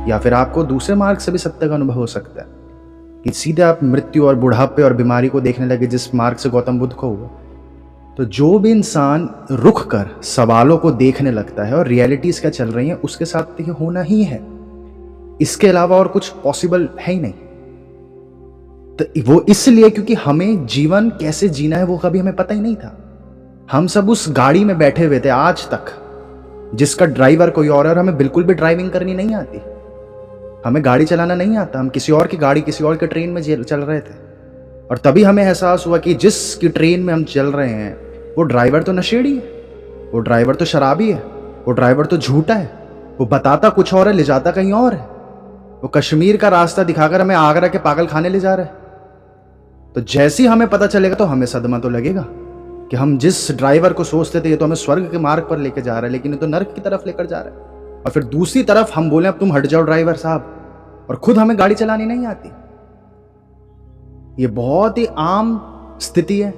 या फिर आपको दूसरे मार्ग से भी सत्य का अनुभव हो सकता है कि सीधे आप मृत्यु और बुढ़ापे और बीमारी को देखने लगे जिस मार्ग से गौतम बुद्ध को हुआ। तो जो भी इंसान रुक कर सवालों को देखने लगता है और रियलिटीज क्या चल रही है उसके साथ तो ये होना ही है, इसके अलावा और कुछ पॉसिबल है ही नहीं। तो वो इसलिए क्योंकि हमें जीवन कैसे जीना है वो कभी हमें पता ही नहीं था। हम सब उस गाड़ी में बैठे हुए थे आज तक जिसका ड्राइवर कोई और हमें बिल्कुल भी ड्राइविंग करनी नहीं आती, हमें गाड़ी चलाना नहीं आता, हम किसी और की गाड़ी किसी और के ट्रेन में चल रहे थे। और तभी हमें एहसास हुआ कि जिसकी ट्रेन में हम चल रहे हैं वो ड्राइवर तो नशेड़ी है, वो ड्राइवर तो शराबी है, वो ड्राइवर तो झूठा है, वो बताता कुछ और है ले जाता कहीं और है, वो कश्मीर का रास्ता दिखाकर हमें आगरा के पागल खाने ले जा रहा है। तो जैसे ही हमें पता चलेगा तो हमें सदमा तो लगेगा कि हम जिस ड्राइवर को सोचते थे ये तो हमें स्वर्ग के मार्ग पर लेकर जा रहा है, लेकिन ये तो नर्क की तरफ लेकर जा रहा है। और फिर दूसरी तरफ हम बोले अब तुम हट जाओ ड्राइवर साहब, और खुद हमें गाड़ी चलानी नहीं आती। ये बहुत ही आम स्थिति है,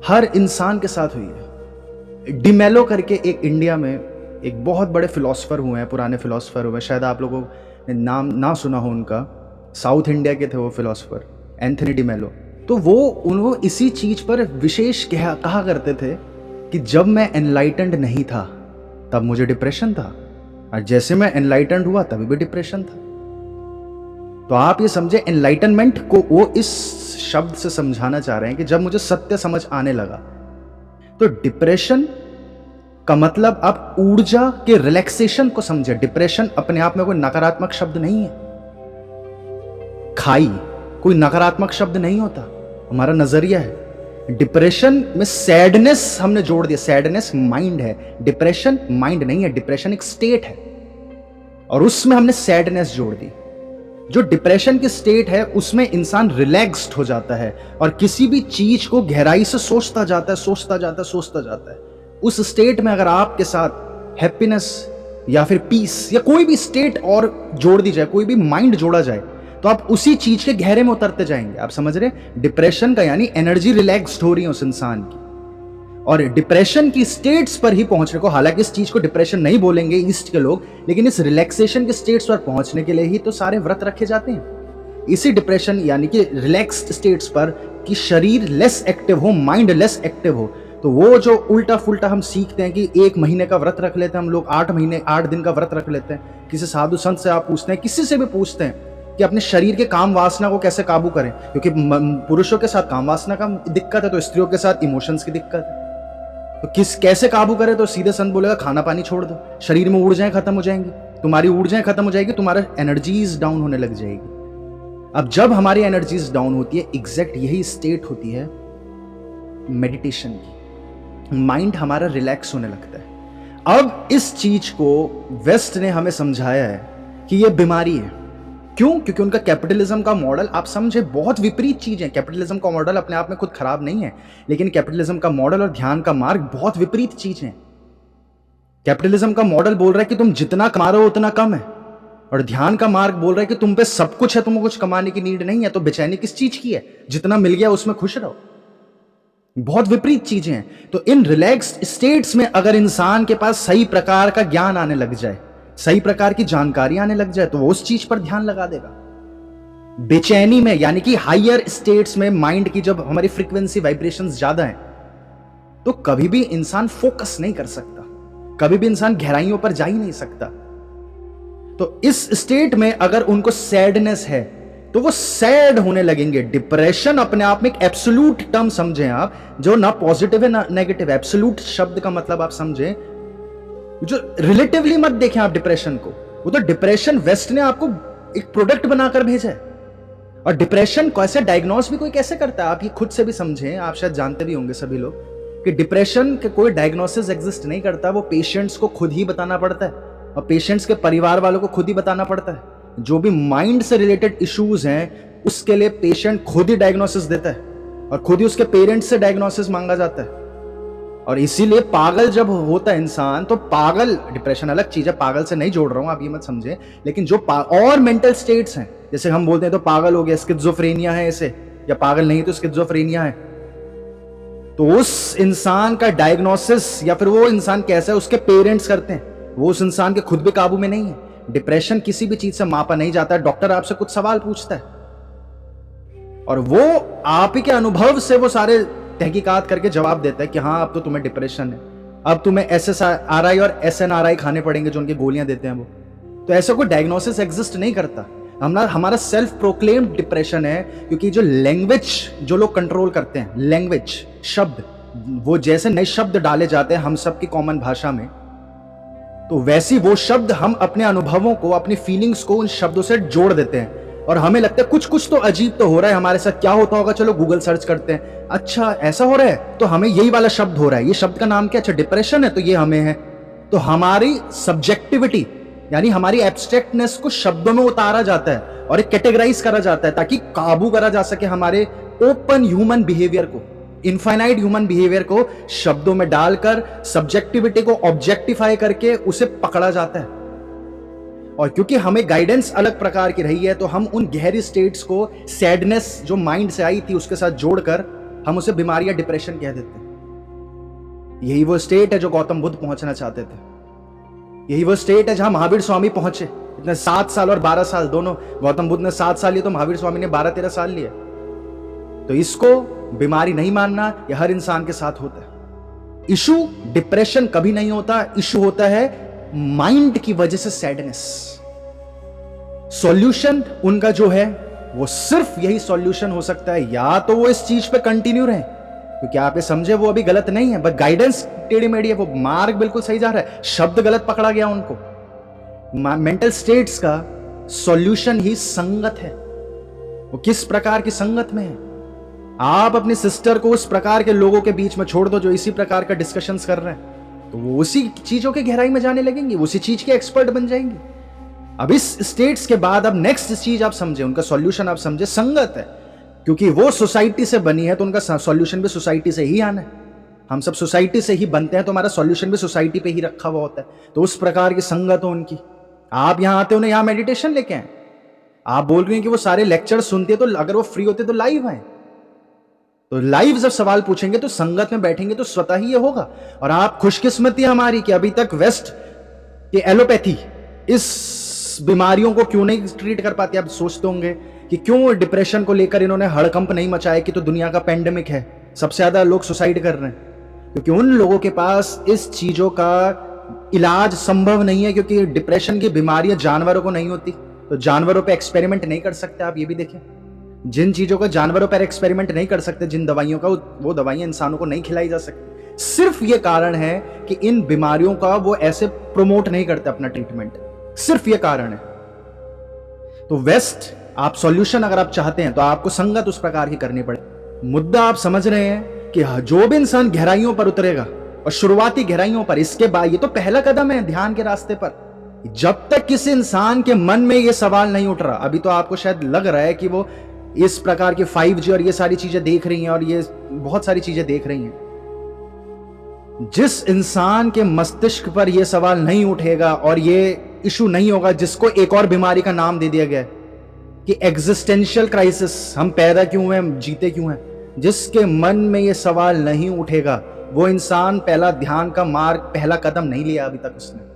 हर इंसान के साथ हुई है। डिमेलो करके एक इंडिया में एक बहुत बड़े फिलोसफर हुए हैं, पुराने फिलोसफर हुए हैं, शायद आप लोगों ने नाम ना सुना हो उनका, साउथ इंडिया के थे वो फिलोसफर, एंथनी डिमेलो। तो वो इसी चीज पर विशेष कहा करते थे कि जब मैं एनलाइटेंड नहीं था तब मुझे डिप्रेशन था, और जैसे मैं एनलाइटेंड हुआ तभी भी डिप्रेशन था। तो आप ये समझे एनलाइटनमेंट को वो इस शब्द से समझाना चाह रहे हैं कि जब मुझे सत्य समझ आने लगा। तो डिप्रेशन का मतलब आप ऊर्जा के रिलैक्सेशन को समझे। डिप्रेशन अपने आप में कोई नकारात्मक शब्द नहीं है, खाई कोई नकारात्मक शब्द नहीं होता, हमारा नजरिया है। डिप्रेशन में सैडनेस हमने जोड़ दिया, सैडनेस माइंड है, डिप्रेशन माइंड नहीं है, डिप्रेशन एक स्टेट है और उसमें हमने सैडनेस जोड़ दी। जो डिप्रेशन की स्टेट है उसमें इंसान रिलैक्स्ड हो जाता है और किसी भी चीज को गहराई से सोचता जाता है। उस स्टेट में अगर आपके साथ हैप्पीनेस या फिर पीस या कोई भी स्टेट और जोड़ दी जाए, कोई भी माइंड जोड़ा जाए, तो आप उसी चीज के गहरे में उतरते जाएंगे। आप समझ रहे हैं? डिप्रेशन का यानी एनर्जी रिलैक्स्ड हो रही है उस इंसान की, और डिप्रेशन की स्टेट्स पर ही पहुंचने को, हालांकि इस चीज को डिप्रेशन नहीं बोलेंगे ईस्ट के लोग, लेकिन इस रिलैक्सेशन के स्टेट्स पर पहुंचने के लिए ही तो सारे व्रत रखे जाते हैं। इसी डिप्रेशन यानी कि रिलैक्स्ड स्टेट्स पर कि शरीर लेस एक्टिव हो, माइंड लेस एक्टिव हो। तो वो जो उल्टा फुल्टा हम सीखते हैं कि 1 महीने का व्रत रख लेते हैं हम लोग, 8 दिन का व्रत रख लेते हैं। किसी साधु संत से आप पूछते हैं, किसी से भी पूछते हैं कि अपने शरीर के काम वासना को कैसे काबू करें, क्योंकि पुरुषों के साथ काम वासना का दिक्कत है तो स्त्रियों के साथ इमोशंस की दिक्कत है। तो कैसे काबू करे? तो सीधे संत बोलेगा खाना पानी छोड़ दो, शरीर में ऊर्जाएं खत्म हो जाएंगी, तुम्हारी ऊर्जाएं खत्म हो जाएगी, तुम्हारा एनर्जीज डाउन होने लग जाएगी। अब जब हमारी एनर्जीज डाउन होती है, एग्जैक्ट यही स्टेट होती है मेडिटेशन की, माइंड हमारा रिलैक्स होने लगता है। अब इस चीज को वेस्ट ने हमें समझाया है कि यह बीमारी है। क्यों? क्योंकि उनका कैपिटलिज्म का मॉडल, आप समझे, बहुत विपरीत चीज है। कैपिटलिज्म का मॉडल अपने आप में खुद खराब नहीं है, लेकिन कैपिटलिज्म का मॉडल और ध्यान का मार्ग बहुत विपरीत चीज है। कैपिटलिज्म का मॉडल बोल रहा है कि तुम जितना कमा रहे हो उतना कम है, और ध्यान का मार्ग बोल रहा है कि तुम पे सब कुछ है, तुमको कुछ कमाने की नीड नहीं है, तो बेचैनी किस चीज की है? जितना मिल गया उसमें खुश रहो। बहुत विपरीत चीजें हैं। तो इन रिलैक्स्ड स्टेट्स में अगर इंसान के पास सही प्रकार का ज्ञान आने लग जाए, सही प्रकार की जानकारी आने लग जाए, तो वो उस चीज पर ध्यान लगा देगा। बेचैनी में यानी कि हायर स्टेट्स में माइंड की जब हमारी फ्रीक्वेंसी वाइब्रेशंस ज्यादा है, तो कभी भी इंसान फोकस नहीं कर सकता, कभी भी इंसान गहराइयों पर जा ही नहीं सकता। तो इस स्टेट में अगर उनको सैडनेस है तो वो सैड होने लगेंगे। डिप्रेशन अपने आप में एक एब्सोल्यूट टर्म समझें आप, जो ना पॉजिटिव है ना नेगेटिव। एब्सोल्यूट शब्द का मतलब आप समझें, जो रिलेटिवली मत देखें आप डिप्रेशन को। वो तो डिप्रेशन वेस्ट ने आपको एक प्रोडक्ट बनाकर भेजा है, और डिप्रेशन को ऐसे डायग्नोस भी कोई कैसे करता है आप ये खुद से भी समझें। आप शायद जानते भी होंगे सभी लोग कि डिप्रेशन के कोई डायग्नोसिस एग्जिस्ट नहीं करता, वो पेशेंट्स को खुद ही बताना पड़ता है, और पेशेंट्स के परिवार वालों को खुद ही बताना पड़ता है। जो भी माइंड से रिलेटेड इश्यूज हैं उसके लिए पेशेंट खुद ही डायग्नोसिस देता है, और खुद ही उसके पेरेंट्स से डायग्नोसिस मांगा जाता है। और इसीलिए पागल जब होता है इंसान, तो पागल, डिप्रेशन अलग चीज है, पागल से नहीं जोड़ रहा हूं आप ये मत समझे, लेकिन जो और मेंटल स्टेट्स हैं, जैसे हम बोलते हैं तो पागल हो गया, स्किज़ोफ्रेनिया है इसे, या पागल नहीं तो स्किज़ोफ्रेनिया है, तो उस इंसान का डायग्नोसिस या फिर वो इंसान कैसा है उसके पेरेंट्स करते हैं, वो उस इंसान के खुद भी काबू में नहीं है। डिप्रेशन किसी भी चीज से मापा नहीं जाता है। डॉक्टर आपसे कुछ सवाल पूछता है और वो आप ही के अनुभव से वो सारे तहकीकात करके जवाब देता है कि हाँ अब तो तुम्हें डिप्रेशन है, अब तुम्हें SSRI और SNRI खाने पड़ेंगे जो उनकी गोलियां देते हैं वो। तो ऐसा कोई डायग्नोसिस एग्जिस्ट नहीं करता। हमारा सेल्फ प्रोक्लेम्ड डिप्रेशन है, क्योंकि जो लैंग्वेज जो लोग कंट्रोल करते हैं, लैंग्वेज शब्द, वो जैसे नए शब्द डाले जाते हैं हम सब की कॉमन भाषा में, तो वैसी वो शब्द हम अपने अनुभवों को, अपनी फीलिंग्स को उन शब्दों से जोड़ देते हैं और हमें लगता है कुछ तो अजीब तो हो रहा है हमारे साथ, क्या होता होगा, चलो गूगल सर्च करते हैं, अच्छा ऐसा हो रहा है तो हमें यही वाला शब्द हो रहा है, ये शब्द का नाम क्या, अच्छा डिप्रेशन है तो ये हमें है। तो हमारी सब्जेक्टिविटी यानी हमारी एब्स्ट्रैक्टनेस को शब्दों में उतारा जाता है और एक कैटेगराइज करा जाता है ताकि काबू करा जा सके हमारे ओपन ह्यूमन बिहेवियर को, इनफाइनाइट ह्यूमन बिहेवियर को शब्दों में डालकर सब्जेक्टिविटी को ऑब्जेक्टिफाई करके उसे पकड़ा जाता है। और क्योंकि हमें गाइडेंस अलग प्रकार की रही है तो हम उन गहरी स्टेट्स को, सैडनेस जो माइंड से आई थी उसके साथ जोड़कर हम उसे बीमारी या डिप्रेशन कह देते हैं। यही वो स्टेट है जो गौतम बुद्ध पहुंचना चाहते थे, यही वो स्टेट है जहां महावीर स्वामी पहुंचे। इतने 7 साल और 12 साल दोनों, गौतम बुद्ध ने 7 साल लिए तो महावीर स्वामी ने 12-13 साल लिए। तो इसको बीमारी नहीं मानना, यह हर इंसान के साथ होता है। इशू डिप्रेशन कभी नहीं होता, इशू होता है माइंड की वजह से सैडनेस। सॉल्यूशन उनका जो है वो सिर्फ यही सॉल्यूशन हो सकता है, या तो वो इस चीज पे कंटिन्यू रहे, क्योंकि आप ये समझे वो अभी गलत नहीं है, बट गाइडेंस टेढ़ी मेढ़ी है, वो मार्ग बिल्कुल सही जा रहा है, शब्द गलत पकड़ा गया उनको। मेंटल स्टेट्स का सॉल्यूशन ही संगत है। वो किस प्रकार की संगत में है? आप अपनी सिस्टर को उस प्रकार के लोगों के बीच में छोड़ दो जो इसी प्रकार का डिस्कशंस कर रहे हैं, तो वो उसी चीजों की गहराई में जाने लगेंगे, उसी चीज के एक्सपर्ट बन जाएंगे। अब इस स्टेट्स के बाद अब नेक्स्ट चीज आप समझे, उनका सॉल्यूशन आप समझे संगत है, क्योंकि वो सोसाइटी से बनी है तो उनका सॉल्यूशन भी सोसाइटी से ही आना है। हम सब सोसाइटी से ही बनते हैं तो हमारा सॉल्यूशन भी सोसाइटी पे ही रखा हुआ होता है, तो उस प्रकार की संगत हो उनकी। आप यहां आते हो ना, यहां मेडिटेशन लेके आए, आप बोल रहे हैं कि वो सारे लेक्चर सुनते तो अगर वो फ्री होते तो लाइव आए, तो लाइव जब सवाल पूछेंगे तो संगत में बैठेंगे तो स्वतः ही ये होगा। और आप खुशकिस्मती हमारी कि अभी तक वेस्ट के एलोपैथी इस बीमारियों को क्यों नहीं ट्रीट कर पाती। आप सोचते होंगे कि क्यों डिप्रेशन को लेकर इन्होंने हड़कंप नहीं मचाया, कि तो दुनिया का पेंडेमिक है, सबसे ज्यादा लोग सुसाइड कर रहे हैं, क्योंकि उन लोगों के पास इस चीजों का इलाज संभव नहीं है, क्योंकि डिप्रेशन की बीमारियां जानवरों को नहीं होती, तो जानवरों पे एक्सपेरिमेंट नहीं कर सकते। आप ये भी देखें, जिन चीजों का जानवरों पर एक्सपेरिमेंट नहीं कर सकते, जिन दवाइयों का, वो दवाइयां इंसानों को नहीं खिलाई जा सकती। सिर्फ ये कारण है कि इन बीमारियों का वो ऐसे प्रमोट नहीं करते अपना ट्रीटमेंट, सिर्फ ये कारण है। तो वेस्ट, आप सॉल्यूशन अगर आप चाहते हैं तो आपको संगत उस प्रकार की करनी पड़े। मुद्दा आप समझ रहे हैं कि जो भी इंसान गहराइयों पर उतरेगा, और शुरुआती गहराइयों पर, इसके बाद ये तो पहला कदम है ध्यान के रास्ते पर। जब तक किसी इंसान के मन में ये सवाल नहीं उठ रहा, अभी तो आपको शायद लग रहा है कि वो इस प्रकार के 5G और ये सारी चीजें देख रही हैं और ये बहुत सारी चीजें देख रही हैं। जिस इंसान के मस्तिष्क पर यह सवाल नहीं उठेगा और ये इशू नहीं होगा, जिसको एक और बीमारी का नाम दे दिया गया कि एग्जिस्टेंशियल क्राइसिस, हम पैदा क्यों हुए, हम जीते क्यों हैं, जिसके मन में यह सवाल नहीं उठेगा, वो इंसान पहला ध्यान का मार्ग, पहला कदम नहीं लिया अभी तक उसने।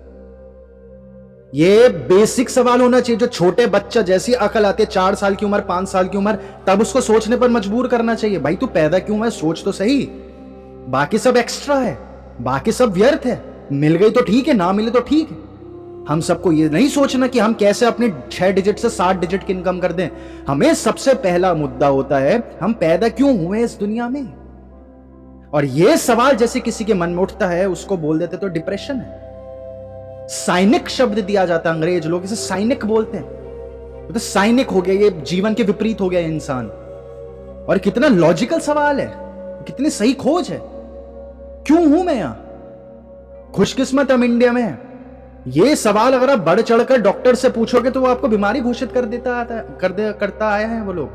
ये बेसिक सवाल होना चाहिए जो छोटे बच्चा, जैसी अकल आती है 4 साल की उम्र, 5 साल की उम्र, तब उसको सोचने पर मजबूर करना चाहिए। भाई तू पैदा क्यों है, सोच तो सही, बाकी सब एक्स्ट्रा है, बाकी सब व्यर्थ है, मिल गई तो ठीक है, ना मिले तो ठीक है। हम सबको ये नहीं सोचना कि हम कैसे अपने 6 डिजिट से 7 डिजिट की इनकम कर दें। हमें सबसे पहला मुद्दा होता है हम पैदा क्यों हुए इस दुनिया में, और ये सवाल जैसे किसी के मन में उठता है उसको बोल देते तो डिप्रेशन है। साइनिक शब्द दिया जाता है, अंग्रेज लोग इसे साइनिक बोलते हैं, तो साइनिक हो गया, ये जीवन के विपरीत हो गया इंसान। और कितना लॉजिकल सवाल है, कितनी सही खोज है, क्यों हूं मैं यहां, खुशकिस्मत हम इंडिया में है। ये सवाल अगर आप बढ़ चढ़कर डॉक्टर से पूछोगे तो वो आपको बीमारी घोषित कर देता करता आया है वो लोग।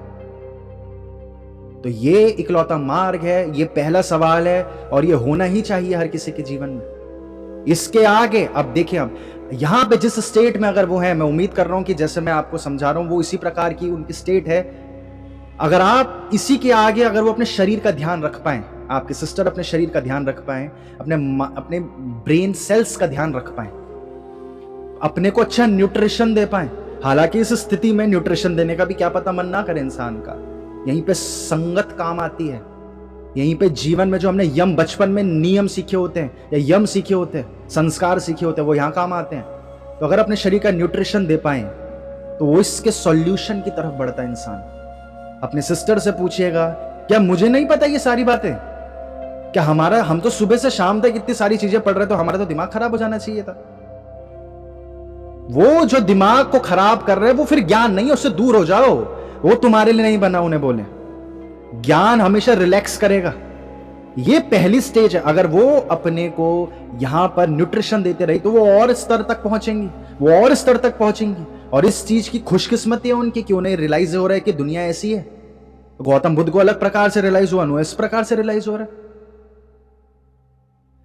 तो ये इकलौता मार्ग है, ये पहला सवाल है, और ये होना ही चाहिए हर किसी के जीवन में। इसके आगे अब देखिए, हम यहां पे जिस स्टेट में अगर वो है, मैं उम्मीद कर रहा हूं कि जैसे मैं आपको समझा रहा हूं वो इसी प्रकार की उनकी स्टेट है। अगर आप इसी के आगे अगर वो अपने शरीर का ध्यान रख पाए, आपके सिस्टर अपने शरीर का ध्यान रख पाए, अपने ब्रेन सेल्स का ध्यान रख पाए, अपने को अच्छा न्यूट्रिशन दे पाए। हालांकि इस स्थिति में न्यूट्रिशन देने का भी क्या पता मन ना करे इंसान का। यहीं पे संगत काम आती है, यहीं पे जीवन में जो हमने यम बचपन में नियम सीखे होते हैं या यम सीखे होते हैं, संस्कार सीखे होते हैं, वो यहां काम आते हैं। तो अगर अपने शरीर का न्यूट्रिशन दे पाए तो वो इसके सॉल्यूशन की तरफ बढ़ता है इंसान। अपने सिस्टर से पूछिएगा, क्या मुझे नहीं पता ये सारी बातें? क्या हम तो सुबह से शाम तक इतनी सारी चीजें पढ़ रहे, तो हमारा तो दिमाग खराब हो जाना चाहिए था। वो जो दिमाग को खराब कर रहे हैं वो फिर ज्ञान नहीं है, उससे दूर हो जाओ। वो तुम्हारे लिए नहीं बना, उन्हें बोले। ज्ञान हमेशा रिलैक्स करेगा। ये पहली स्टेज है। अगर वो अपने को यहां पर न्यूट्रिशन देते रही तो वो और स्तर तक पहुंचेंगी, वो और स्तर तक पहुंचेंगी। और इस चीज की खुशकिस्मती है उनकी कि उन्हें रियलाइज हो रहा है कि दुनिया ऐसी है। गौतम बुद्ध को अलग प्रकार से रियलाइज हुआ, उन्हें इस प्रकार से रियलाइज हो रहा है।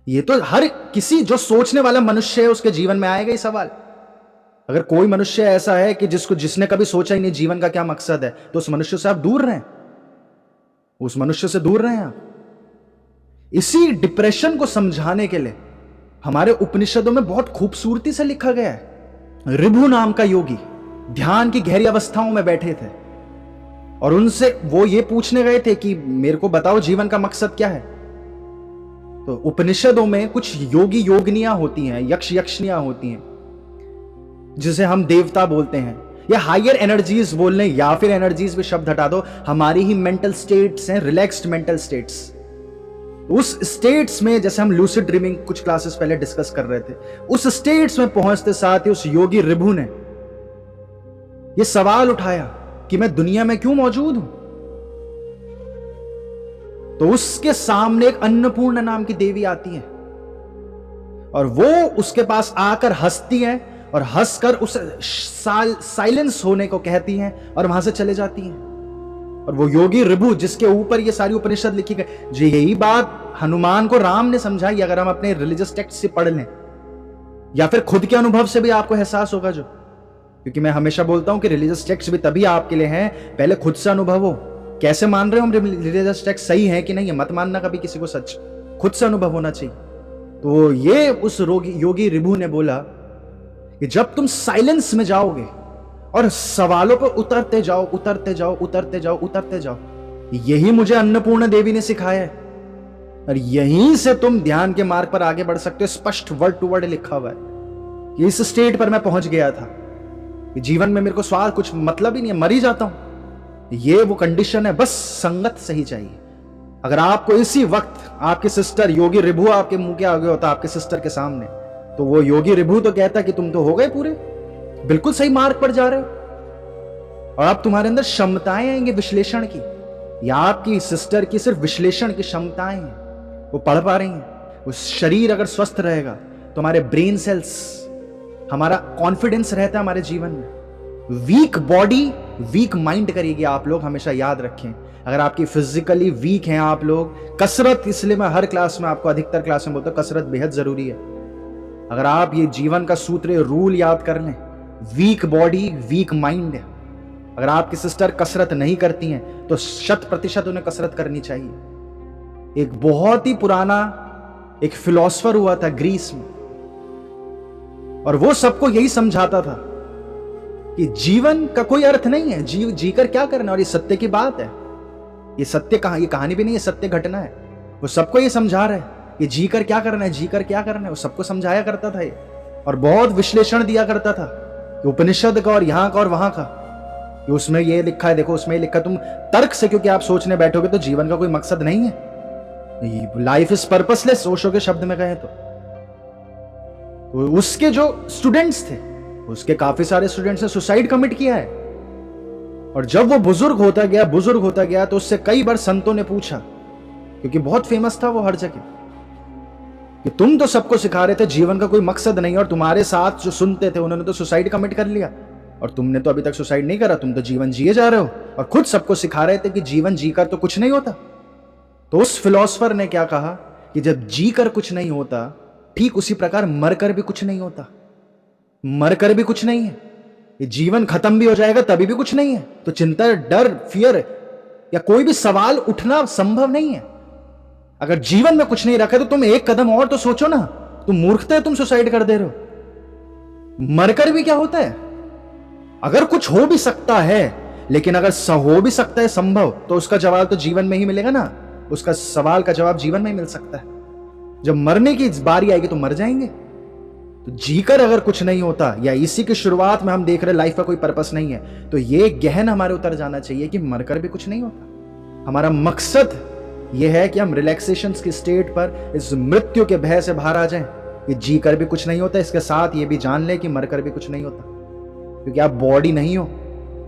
ये तो हर किसी जो सोचने वाला मनुष्य है उसके जीवन में आएगा ही सवाल। अगर कोई मनुष्य ऐसा है कि जिसने कभी सोचा ही नहीं जीवन का क्या मकसद है, तो उस मनुष्य से आप दूर रहें, उस मनुष्य से दूर रहें आप। इसी डिप्रेशन को समझाने के लिए हमारे उपनिषदों में बहुत खूबसूरती से लिखा गया है। ऋभु नाम का योगी ध्यान की गहरी अवस्थाओं में बैठे थे और उनसे वो ये पूछने गए थे कि मेरे को बताओ जीवन का मकसद क्या है। तो उपनिषदों में कुछ योगी योगिनियां होती हैं, यक्ष यक्षनियां होती हैं, जिसे हम देवता बोलते हैं या हायर एनर्जीज बोल लें, या फिर एनर्जीज भी शब्द हटा दो, हमारी ही मेंटल स्टेट्स हैं, रिलैक्स्ड मेंटल स्टेट्स। उस स्टेट्स में, जैसे हम लूसिड ड्रीमिंग कुछ क्लासेस पहले डिस्कस कर रहे थे, उस स्टेट्स में पहुंचते साथ ही उस योगी ऋभु ने यह सवाल उठाया कि मैं दुनिया में क्यों मौजूद हूं। तो उसके सामने एक अन्नपूर्णा नाम की देवी आती है और वो उसके पास आकर हंसती है और हंसकर उसे साइलेंस होने को कहती हैं और वहां से चले जाती हैं। और वो योगी ऋभु जिसके ऊपर ये सारी उपनिषद लिखी गई, जो यही बात हनुमान को राम ने समझाई। अगर हम अपने रिलीजियस टेक्स्ट से पढ़ लें या फिर खुद के अनुभव से भी आपको एहसास होगा, जो क्योंकि मैं हमेशा बोलता हूं कि रिलीजियस टेक्स्ट भी तभी आपके लिए हैं, पहले खुद से अनुभव हो। कैसे मान रहे हो हम रिलीजियस टेक्स्ट सही है कि नहीं है, मत मानना कभी किसी को सच, खुद से अनुभव होना चाहिए। तो ये उस योगी ऋभु ने बोला कि जब तुम साइलेंस में जाओगे और सवालों पर उतरते जाओ, उतरते जाओ, उतरते जाओ, उतरते जाओ, यही मुझे अन्नपूर्णा देवी ने सिखाया है और यहीं से तुम ध्यान के मार्ग पर आगे बढ़ सकते हो। स्पष्ट वर्ड टू वर्ड लिखा हुआ है कि इस स्टेट पर मैं पहुंच गया था कि जीवन में मेरे को स्वाद कुछ मतलब ही नहीं है, मर ही जाता हूं। ये वो कंडीशन है, बस संगत सही चाहिए। अगर आपको इसी वक्त आपकी सिस्टर योगी ऋभु आपके मुंह के आगे होता, आपके सिस्टर के सामने, तो वो योगी ऋभु तो कहता कि तुम तो हो गए पूरे, बिल्कुल सही मार्ग पर जा रहे हो और अब तुम्हारे अंदर क्षमताएं आएंगे विश्लेषण की। या आपकी सिस्टर की सिर्फ विश्लेषण की क्षमताएं हैं, वो पढ़ पा रही हैं। उस शरीर अगर स्वस्थ रहेगा तो हमारे ब्रेन सेल्स, हमारा कॉन्फिडेंस रहता है हमारे जीवन में। वीक बॉडी वीक माइंड करेगी। आप लोग हमेशा याद रखें, अगर आपकी फिजिकली वीक हैं आप लोग, कसरत, इसलिए मैं हर क्लास में आपको, अधिकतर क्लास में बोलता हूं, कसरत बेहद जरूरी है। अगर आप ये जीवन का सूत्र, रूल याद कर लें, वीक बॉडी वीक माइंड है। अगर आपकी सिस्टर कसरत नहीं करती हैं तो 100% उन्हें कसरत करनी चाहिए। एक बहुत ही पुराना एक फिलोसफर हुआ था ग्रीस में और वो सबको यही समझाता था कि जीवन का कोई अर्थ नहीं है, जीकर क्या करना। और ये सत्य की बात है, ये सत्य ये कहानी भी नहीं है, सत्य घटना है। वो सबको ये समझा रहा है कि जीकर क्या करना है, जीकर क्या करना है। वो सबको समझाया करता था ये और बहुत विश्लेषण दिया करता था कि उपनिषद का और यहाँ का और वहां का, कि उसमें ये लिखा है, देखो उसमें लिखा। तुम तर्क से क्योंकि आप सोचने बैठोगे तो जीवन का कोई मकसद नहीं है, लाइफ इज पर्पसलेस, ओशो के शब्द में कहें तो उसके जो स्टूडेंट्स थे, उसके काफी सारे स्टूडेंट्स ने सुसाइड कमिट किया है। और जब वो बुजुर्ग होता गया तो उससे कई बार संतों ने पूछा, क्योंकि बहुत फेमस था वो हर जगह, कि तुम तो सबको सिखा रहे थे जीवन का कोई मकसद नहीं, और तुम्हारे साथ जो सुनते थे उन्होंने तो सुसाइड कमिट कर लिया और तुमने तो अभी तक सुसाइड नहीं करा, तुम तो जीवन जिए जा रहे हो और खुद सबको सिखा रहे थे कि जीवन जीकर तो कुछ नहीं होता। तो उस फिलोसफर ने क्या कहा कि जब जीकर कुछ नहीं होता, ठीक उसी प्रकार मरकर भी कुछ नहीं होता। मरकर भी कुछ नहीं है, ये जीवन खत्म भी हो जाएगा तभी भी कुछ नहीं है। तो चिंता, डर, फियर या कोई भी सवाल उठना संभव नहीं है। अगर जीवन में कुछ नहीं रखा तो तुम एक कदम और तो सोचो ना। तुम मूर्खता है, तुम सुसाइड कर दे रहे हो। मरकर भी क्या होता है? अगर कुछ हो भी सकता है, लेकिन अगर हो भी सकता है संभव, तो उसका जवाब तो जीवन में ही मिलेगा ना। उसका सवाल का जवाब जीवन में ही मिल सकता है। जब मरने की बारी आएगी तो मर जाएंगे। तो जीकर अगर कुछ नहीं होता, या इसी की शुरुआत में हम देख रहे लाइफ का कोई पर्पस नहीं है, तो ये गहन हमारे उतर जाना चाहिए कि मरकर भी कुछ नहीं होता। हमारा मकसद यह है कि हम रिलैक्सेशन की स्टेट पर इस मृत्यु के भय से बाहर आ जाएं। ये जी कर भी कुछ नहीं होता, इसके साथ ये भी जान ले कि मरकर भी कुछ नहीं होता, क्योंकि आप बॉडी नहीं हो।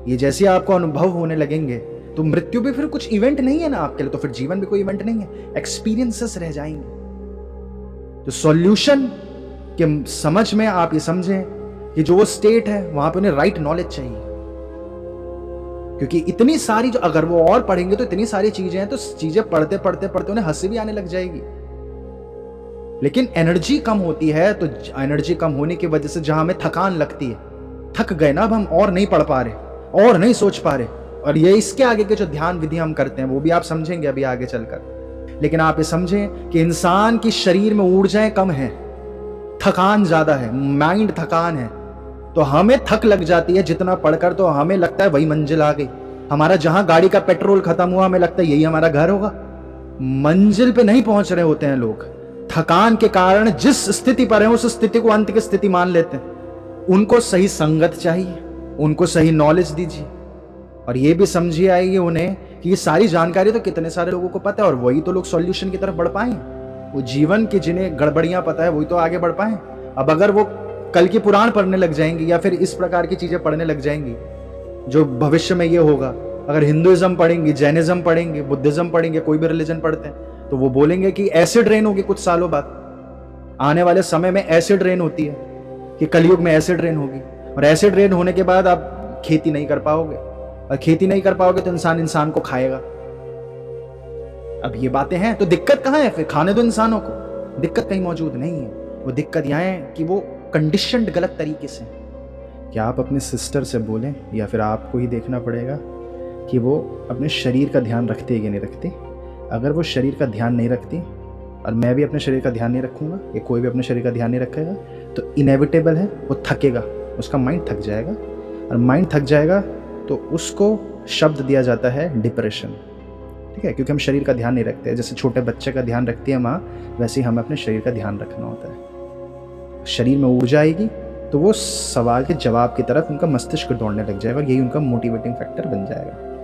ये जैसे आपको अनुभव होने लगेंगे तो मृत्यु भी फिर कुछ इवेंट नहीं है ना आपके लिए, तो फिर जीवन भी कोई इवेंट नहीं है, एक्सपीरियंसेस रह जाएंगे। तो सॉल्यूशन के समझ में आप ये समझें कि जो वो स्टेट है वहां पे उन्हें राइट नॉलेज चाहिए, क्योंकि इतनी सारी जो, अगर वो और पढ़ेंगे तो इतनी सारी चीजें हैं, तो चीजें पढ़ते पढ़ते पढ़ते उन्हें हंसी भी आने लग जाएगी। लेकिन एनर्जी कम होती है, तो एनर्जी कम होने की वजह से जहां हमें थकान लगती है, थक गए ना अब हम, और नहीं पढ़ पा रहे और नहीं सोच पा रहे, और ये इसके आगे के जो ध्यान विधि हम करते हैं वो भी आप समझेंगे अभी आगे चलकर। लेकिन आप ये समझें कि इंसान की शरीर में ऊर्जाएं कम है, थकान ज्यादा है, माइंड थकान है, तो हमें थक लग जाती है जितना पढ़कर, तो हमें लगता है वही मंजिल आ गई। हमारा जहां गाड़ी का पेट्रोल खत्म हुआ, हमें लगता है यही हमारा घर होगा। मंजिल पे नहीं पहुंच रहे होते हैं लोग, थकान के कारण जिस स्थिति पर है उस स्थिति को अंत की स्थिति मान लेते हैं। उनको सही संगत चाहिए, उनको सही नॉलेज दीजिए, और ये भी समझिए आइए उन्हें कि ये सारी जानकारी तो कितने सारे लोगों को पता है, और वही तो लोग सॉल्यूशन की तरफ बढ़ पाए। वो जीवन की जिन्हें गड़बड़ियां पता है वही तो आगे बढ़ पाए। अब अगर वो कल की पुराण पढ़ने लग जाएंगी या फिर इस प्रकार की चीजें पढ़ने लग जाएंगी जो भविष्य में ये होगा, अगर हिंदुइज्म पढ़ेंगी, जैनिज्म पढ़ेंगे, बुद्धिज्म पढ़ेंगे, कोई भी रिलीजन पढ़ते हैं, तो वो बोलेंगे कि एसिड रेन होगी कुछ सालों बाद, आने वाले समय में एसिड रेन होती है, कि कलयुग में एसिड रेन होगी, और एसिड रेन होने के बाद आप खेती नहीं कर पाओगे, और खेती नहीं कर पाओगे तो इंसान इंसान को खाएगा। अब ये बातें हैं, तो दिक्कत कहाँ है फिर? खाने दो इंसानों को, दिक्कत कहीं मौजूद नहीं है। वो दिक्कत यहाँ है कि वो कंडीशनड गलत तरीके से। क्या आप अपने सिस्टर से बोलें, या फिर आपको ही देखना पड़ेगा कि वो अपने शरीर का ध्यान रखते हैं कि नहीं रखते। अगर वो शरीर का ध्यान नहीं रखती, और मैं भी अपने शरीर का ध्यान नहीं रखूंगा, या कोई भी अपने शरीर का ध्यान नहीं रखेगा, तो इनेविटेबल है वो थकेगा, उसका माइंड थक जाएगा, और माइंड थक जाएगा तो उसको शब्द दिया जाता है डिप्रेशन। ठीक है, क्योंकि हम शरीर का ध्यान नहीं रखते। जैसे छोटे बच्चे का ध्यान रखती है माँ, वैसे ही हमें अपने शरीर का ध्यान रखना होता है। शरीर में ऊर्जा आएगी तो वो सवाल के जवाब की तरफ उनका मस्तिष्क दौड़ने लग जाएगा, यही उनका मोटिवेटिंग फैक्टर बन जाएगा।